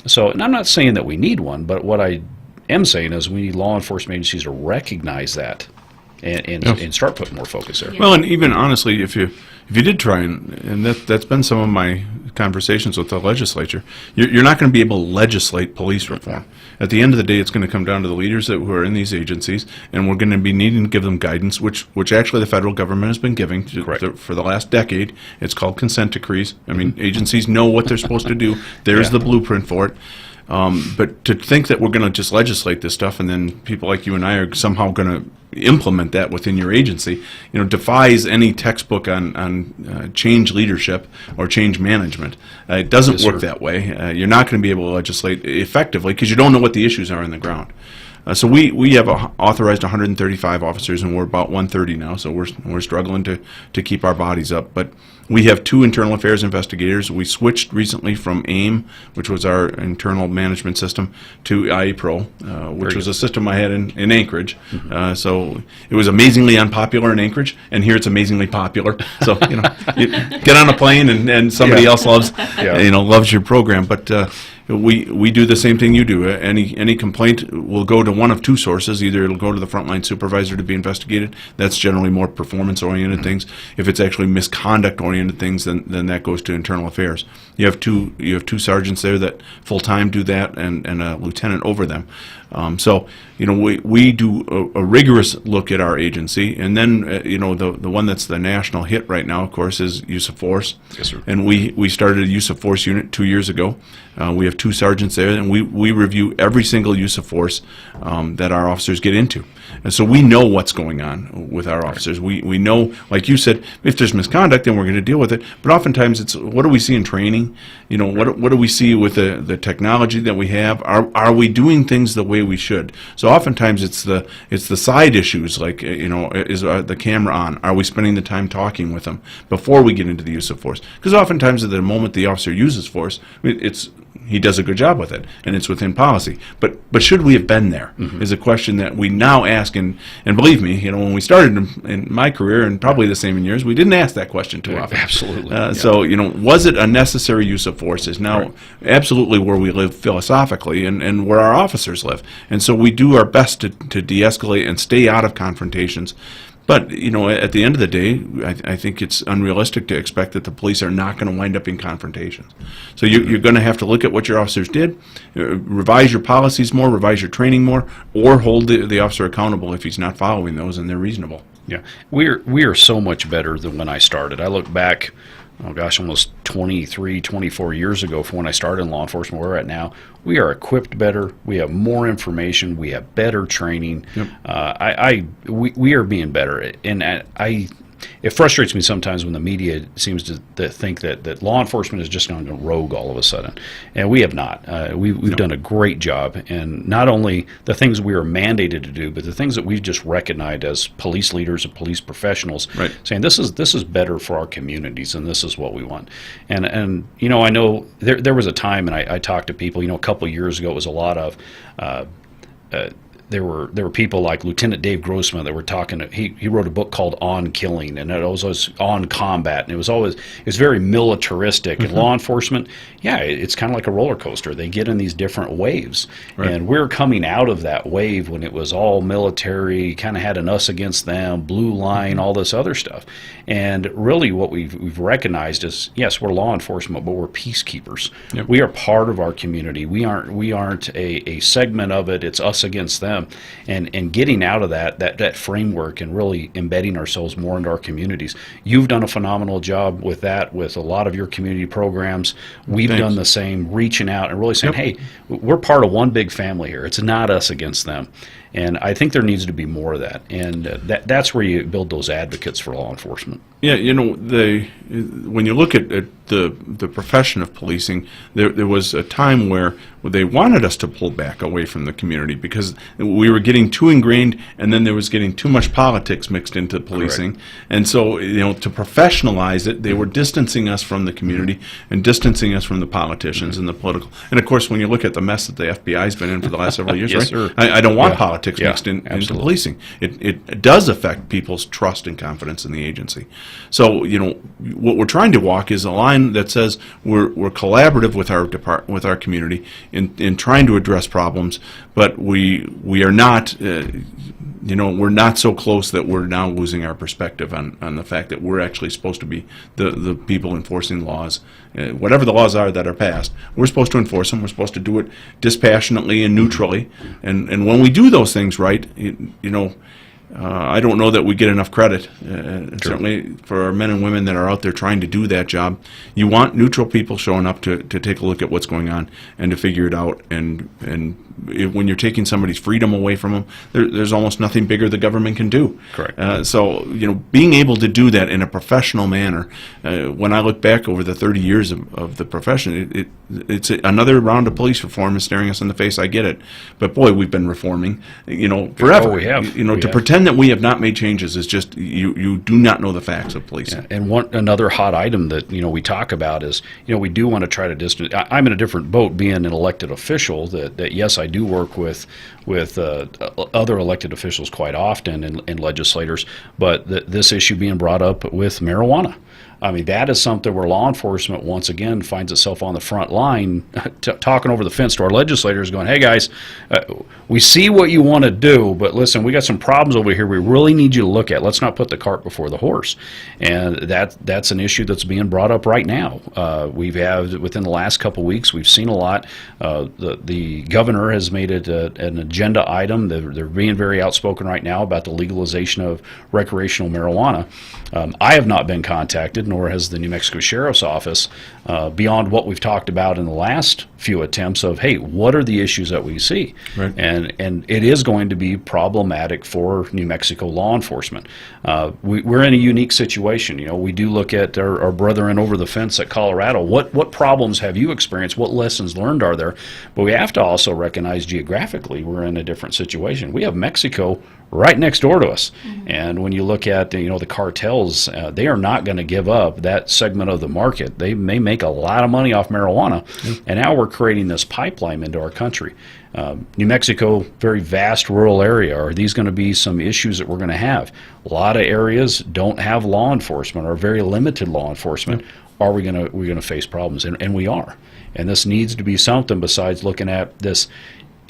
So, and I'm not saying that we need one, but what I am saying is we need law enforcement agencies to recognize that and start putting more focus there. Yeah. Well, and even honestly, if you did try and that's been some of my conversations with the legislature, you're not going to be able to legislate police reform. At the end of the day, it's going to come down to the leaders who are in these agencies, and we're going to be needing to give them guidance, which actually the federal government has been giving for the last decade. It's called consent decrees. I mean, agencies know what they're supposed to do. There's the blueprint for it. But to think that we're going to just legislate this stuff and then people like you and I are somehow going to implement that within your agency, defies any textbook on change leadership or change management. It doesn't work that way. You're not going to be able to legislate effectively because you don't know what the issues are on the ground. So we have authorized 135 officers, and we're about 130 now. So we're struggling to keep our bodies up. But we have 2 internal affairs investigators. We switched recently from AIM, which was our internal management system, to IAPRO, which was a system I had in Anchorage. So it was amazingly unpopular in Anchorage, and here it's amazingly popular. So you get on a plane and somebody else loves your program, but. We do the same thing you do. Any complaint will go to one of 2 sources. Either it'll go to the frontline supervisor to be investigated. That's generally more performance-oriented things. If it's actually misconduct-oriented things, then that goes to internal affairs. You have two sergeants there that full-time do that, and a lieutenant over them. So we do a rigorous look at our agency, and then the one that's the national hit right now, of course, is use of force. Yes, sir. And we started a use of force unit 2 years ago. We have 2 sergeants there, and we review every single use of force that our officers get into. And so we know what's going on with our officers. We know, like you said, if there's misconduct, then we're going to deal with it. But oftentimes it's, what do we see in training? What do we see with the technology that we have? Are we doing things the way we should? So oftentimes it's the side issues, like is the camera on? Are we spending the time talking with them before we get into the use of force? Because oftentimes at the moment the officer uses force, he does a good job with it, and it's within policy. But should we have been there? Is a question that we now ask, and believe me, when we started in my career, and probably the same in yours, we didn't ask that question too often. Absolutely. So was it a necessary use of force? Is now absolutely where we live philosophically, and where our officers live. And so we do our best to de-escalate and stay out of confrontations. But, at the end of the day, I think it's unrealistic to expect that the police are not going to wind up in confrontations. So you're going to have to look at what your officers did, revise your policies more, revise your training more, or hold the officer accountable if he's not following those and they're reasonable. Yeah. We are so much better than when I started. I look back, almost 23, 24 years ago from when I started in law enforcement, where we're at now. We are equipped better. We have more information. We have better training. Yep. We are being better. And it frustrates me sometimes when the media seems to think that law enforcement is just going to go rogue all of a sudden. And we have not. We've done a great job. And not only the things we are mandated to do, but the things that we've just recognized as police leaders and police professionals, saying this is better for our communities and this is what we want. And I know there was a time, and I talked to people, a couple of years ago, it was a lot of there were people like Lieutenant Dave Grossman that were talking. He wrote a book called On Killing, and it was always on combat, and it was very militaristic. And law enforcement, it's kind of like a roller coaster. They get in these different waves, and we're coming out of that wave when it was all military, kind of had an us against them, blue line, all this other stuff. And really, what we've recognized is, yes, we're law enforcement, but we're peacekeepers. Yep. We are part of our community. We aren't a segment of it. It's us against them. And getting out of that framework and really embedding ourselves more into our communities. You've done a phenomenal job with that, with a lot of your community programs. We've done the same, reaching out and really saying, hey, we're part of one big family here. It's not us against them. And I think there needs to be more of that. And that's where you build those advocates for law enforcement. Yeah, when you look at the profession of policing, there was a time where they wanted us to pull back away from the community because we were getting too ingrained, and then there was getting too much politics mixed into policing. Correct. And so, to professionalize it, they were distancing us from the community and distancing us from the politicians and the political. And of course, when you look at the mess that the FBI's been in for the last several years, yes, right? I don't want politics mixed into policing. It does affect people's trust and confidence in the agency. So, what we're trying to walk is a line that says we're collaborative with our community in trying to address problems, but we are not we're not so close that we're now losing our perspective on the fact that we're actually supposed to be the people enforcing laws. Whatever the laws are that are passed, we're supposed to enforce them. We're supposed to do it dispassionately and neutrally. And when we do those things right, I don't know that we get enough credit, certainly for our men and women that are out there trying to do that job. You want neutral people showing up to take a look at what's going on and to figure it out. And when you're taking somebody's freedom away from them, there's almost nothing bigger the government can do. Correct. So, being able to do that in a professional manner, when I look back over the 30 years of the profession, it's another round of police reform is staring us in the face. I get it. But boy, we've been reforming, forever. Oh, we have. To pretend that we have not made changes is just, you do not know the facts of policing. Yeah. And another hot item that, we talk about is, we do want to try to distance. I'm in a different boat being an elected official that yes, I do work with other elected officials quite often and legislators, but this issue being brought up with marijuana. I mean, that is something where law enforcement, once again, finds itself on the front line talking over the fence to our legislators going, hey, guys, we see what you want to do, but listen, we got some problems over here we really need you to look at. Let's not put the cart before the horse. And that's an issue that's being brought up right now. Within the last couple of weeks, we've seen a lot. The governor has made it an agenda item. They're being very outspoken right now about the legalization of recreational marijuana. I have not been contacted, nor has the New Mexico Sheriff's Office, beyond what we've talked about in the last few attempts of, hey, what are the issues that we see? Right. And it is going to be problematic for New Mexico law enforcement. We're in a unique situation. We do look at our brethren over the fence at Colorado. What problems have you experienced? What lessons learned are there? But we have to also recognize geographically we're in a different situation. We have Mexico right next door to us. Mm-hmm. And when you look at the cartels, they are not going to give up that segment of the market. They may make a lot of money off marijuana, and now we're creating this pipeline into our country. New Mexico, very vast rural area. Are these going to be some issues that we're going to have? A lot of areas don't have law enforcement or very limited law enforcement. Are we going to face problems? And we are. And this needs to be something besides looking at this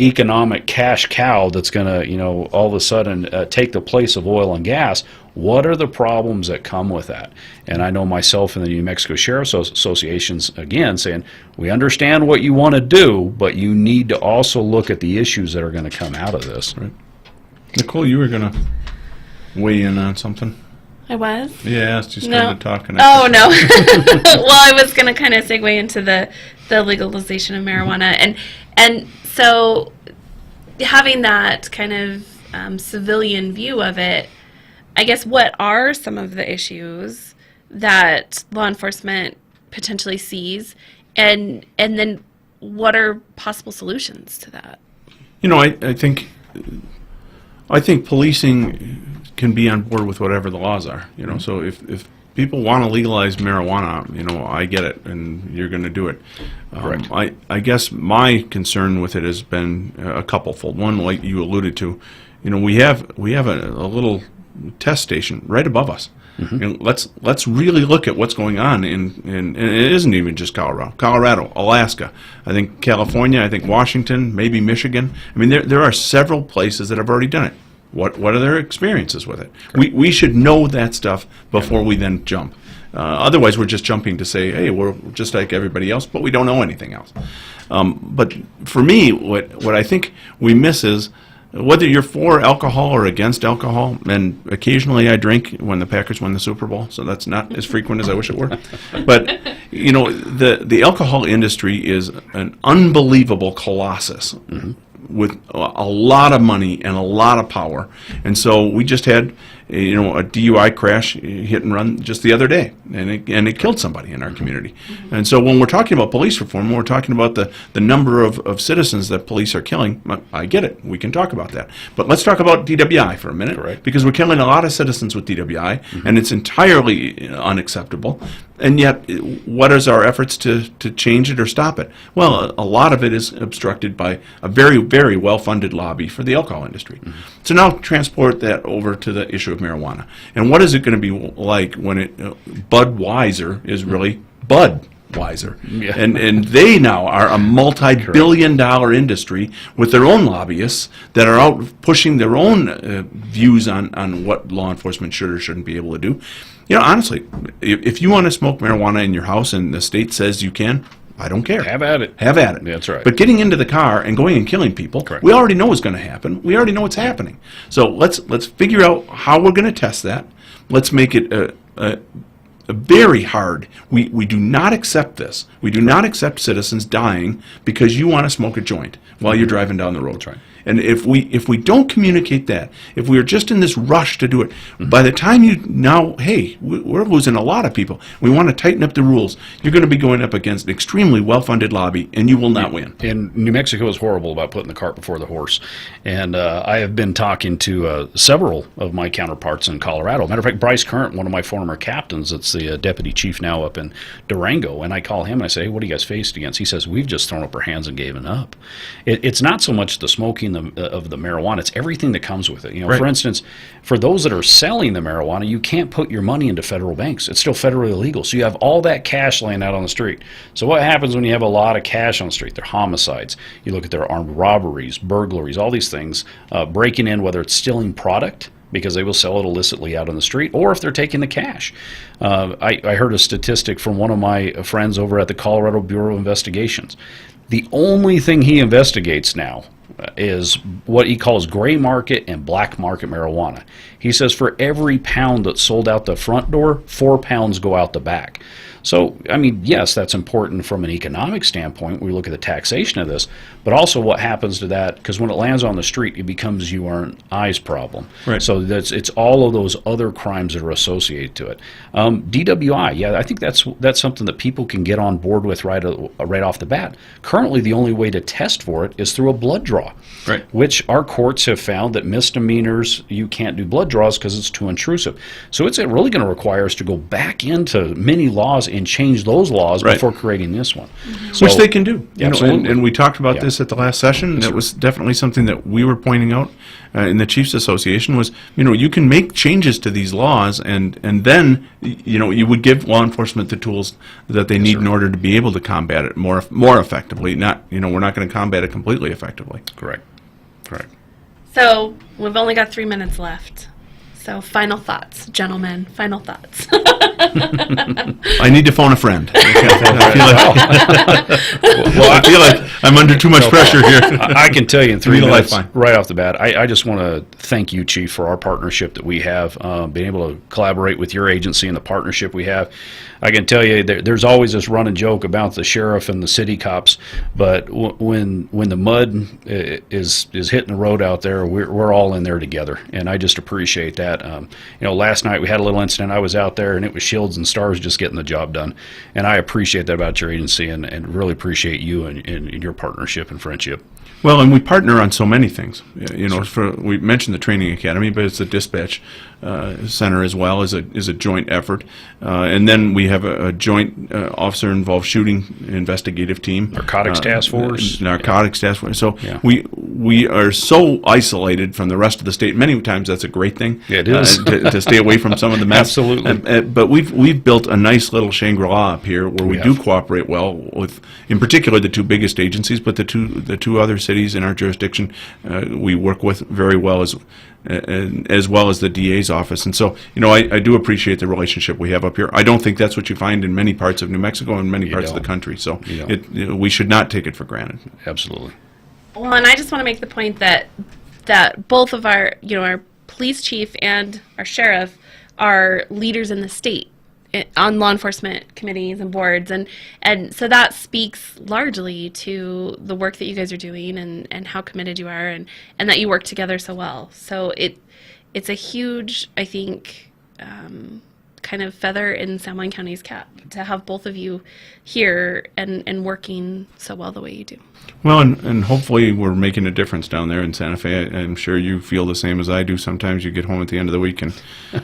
economic cash cow that's going to, all of a sudden take the place of oil and gas. What are the problems that come with that? And I know myself and the New Mexico Sheriff's Association's, again, saying, we understand what you want to do, but you need to also look at the issues that are going to come out of this. Right. Nicole, you were going to weigh in on something. I was? Yeah, it's just no. kind of talking. Oh, no. Well, I was going to kind of segue into the legalization of marijuana. And so having that kind of civilian view of it, I guess what are some of the issues that law enforcement potentially sees, and then what are possible solutions to that? I think policing can be on board with whatever the laws are. So if people want to legalize marijuana, I get it, and you're going to do it. Correct. I guess my concern with it has been a couplefold. One, like you alluded to, we have a little test station right above us. Mm-hmm. And let's really look at what's going on and it isn't even just Colorado, Alaska, I think California, I think Washington, maybe Michigan. I mean, there are several places that have already done it. What are their experiences with it? We should know that stuff before we then jump. Otherwise, we're just jumping to say, hey, we're just like everybody else, but we don't know anything else. But for me, what I think we miss is whether you're for alcohol or against alcohol, and occasionally I drink when the Packers win the Super Bowl, so that's not as frequent as I wish it were. But, the alcohol industry is an unbelievable colossus. Mm-hmm. With a lot of money and a lot of power. And so we just had a DUI crash, hit and run just the other day, and it killed somebody in our community. And so when we're talking about police reform, when we're talking about the number of citizens that police are killing, I get it. We can talk about that. But let's talk about DWI for a minute, right? Because we're killing a lot of citizens with DWI, mm-hmm. and it's entirely unacceptable. And yet, what is our efforts to change it or stop it? Well, a lot of it is obstructed by a very, very well-funded lobby for the alcohol industry. Mm-hmm. So now transport that over to the issue of marijuana. And what is it going to be like when Budweiser is really Budweiser? Yeah. And they now are a multi-billion-dollar industry with their own lobbyists that are out pushing their own views on what law enforcement should or shouldn't be able to do. Honestly, if you want to smoke marijuana in your house and the state says you can, I don't care. Have at it. Have at it. That's right. But getting into the car and going and killing people, Correct. we already know is going to happen. We already know what's happening. So let's figure out how we're going to test that. Let's make it a very hard. We do not accept this. We do not accept citizens dying because you want to smoke a joint while you're driving down the road. That's right. And if we don't communicate that, if we are just in this rush to do it, by the time we're losing a lot of people. We want to tighten up the rules. You're going to be going up against an extremely well-funded lobby, and you will not win. And New Mexico is horrible about putting the cart before the horse. And I have been talking to several of my counterparts in Colorado. Matter of fact, Bryce Current, one of my former captains, that's the deputy chief now up in Durango, and I call him and I say, hey, what are you guys faced against? He says, we've just thrown up our hands and given up. It's not so much the smoking of the marijuana, it's everything that comes with it. Right. For instance, for those that are selling the marijuana, you can't put your money into federal banks. It's still federally illegal. So you have all that cash laying out on the street. So what happens when you have a lot of cash on the street? They're homicides. You look at their armed robberies, burglaries, all these things, breaking in, whether it's stealing product, because they will sell it illicitly out on the street, or if they're taking the cash. I heard a statistic from one of my friends over at the Colorado Bureau of Investigations. The only thing he investigates now is what he calls gray market and black market marijuana. He says for every pound that's sold out the front door, 4 pounds go out the back. So, I mean, yes, that's important from an economic standpoint. We look at the taxation of this, but also what happens to that, because when it lands on the street, it becomes you or an eyes problem. Right. So it's all of those other crimes that are associated to it. DWI, yeah, I think that's something that people can get on board with right off the bat. Currently, the only way to test for it is through a blood draw, Right. which our courts have found that misdemeanors, you can't do blood draws because it's too intrusive. So it's really going to require us to go back into many laws and change those laws Right. before creating this one. So, Which they can do. Absolutely. And we talked about Yeah. this at the last session, and it was definitely something that we were pointing out in the Chiefs Association was, you can make changes to these laws, and then, you would give law enforcement the tools that they need in order to be able to combat it more effectively. Not, we're not going to combat it completely effectively. Correct. So we've only got 3 minutes left. So final thoughts, gentlemen. Final thoughts. I need to phone a friend. I feel like I'm under too much pressure here. I can tell you in 3 Need a minutes, lifeline. right off the bat, I just want to thank you, Chief, for our partnership that we have, being able to collaborate with your agency and the partnership we have. I can tell you there's always this running joke about the sheriff and the city cops, but when the mud is hitting the road out there, we're all in there together, and I just appreciate that. Last night we had a little incident. I was out there, and it was shields and stars just getting the job done, and I appreciate that about your agency, and really appreciate you and your partnership and friendship. Well, and we partner on so many things. We mentioned the training academy, but it's the dispatch center as well as a joint effort, and then we have a joint officer-involved shooting investigative team, Narcotics Task Force. Narcotics Task Force. So Yeah. we are so isolated from the rest of the state. Many times that's a great thing. Yeah, it is. To stay away from some of the mess. Absolutely. But we've built a nice little Shangri-La up here where we do cooperate well with, in particular, the two biggest agencies, but the two other cities in our jurisdiction we work with very well as well as the DA's office. And so, I do appreciate the relationship we have up here. I don't think that's what you find in many parts of New Mexico and many parts of the country. So we should not take it for granted. Absolutely. Well, and I just want to make the point that both of our police chief and our sheriff are leaders in the state on law enforcement committees and boards, and so that speaks largely to the work that you guys are doing and how committed you are and that you work together so well. So it's a huge, I think, kind of feather in San Juan County's cap to have both of you here and working so well the way you do. Well, and hopefully we're making a difference down there in Santa Fe. I'm sure you feel the same as I do. Sometimes you get home at the end of the week, and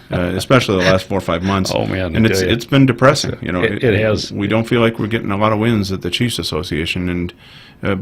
especially the last 4 or 5 months. Oh, man, and I tell you. it's been depressing. It has. We don't feel like we're getting a lot of wins at the Chiefs Association, and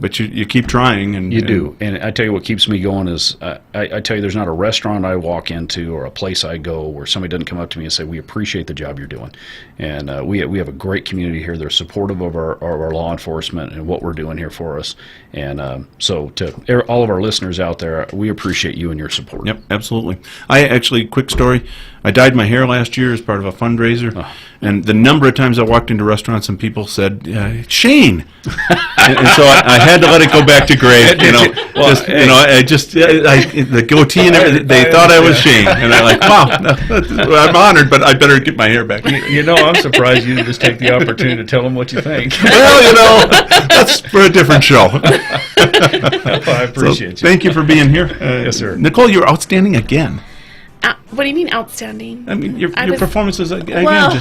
but you keep trying, and You do. And I tell you what keeps me going is I tell you there's not a restaurant I walk into or a place I go where somebody doesn't come up to me and say, we appreciate appreciate the job you're doing. And we have a great community here. They're supportive of our law enforcement and what we're doing here for us. And so to all of our listeners out there, we appreciate you and your support. Yep, absolutely. I actually, quick story, I dyed my hair last year as part of a fundraiser, and the number of times I walked into restaurants and people said, Shane! and so I had to let it go back to gray, the goatee and everything, they thought I was Shane, and I'm like, wow, I'm honored, but I better get my hair back. I'm surprised you didn't just take the opportunity to tell them what you think. Well, that's for a different show. I appreciate you. Thank you for being here. Yes, sir. Nicole, you're outstanding again. What do you mean outstanding? I mean, your performances, again, well,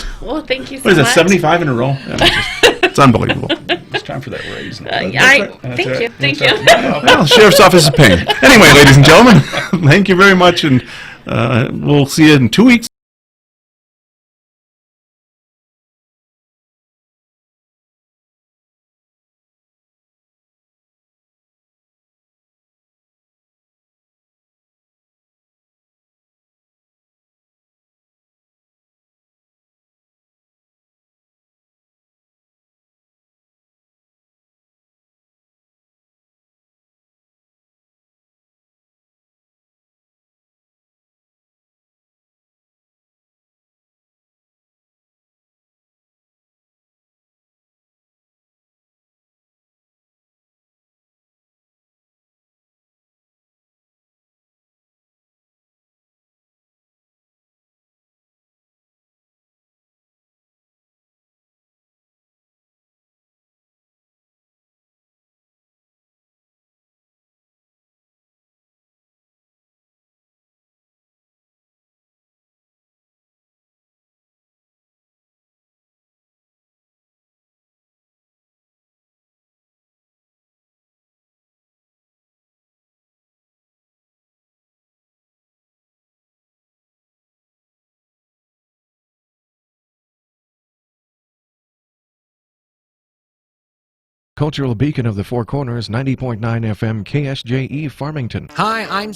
thank you so much. What is that, 75 in a row? It's unbelievable. It's time for that raise. Thank you. Well, Sheriff's Office is paying. Anyway, ladies and gentlemen, thank you very much, and we'll see you in 2 weeks. Cultural beacon of the Four Corners, 90.9 FM KSJE Farmington. Hi, I'm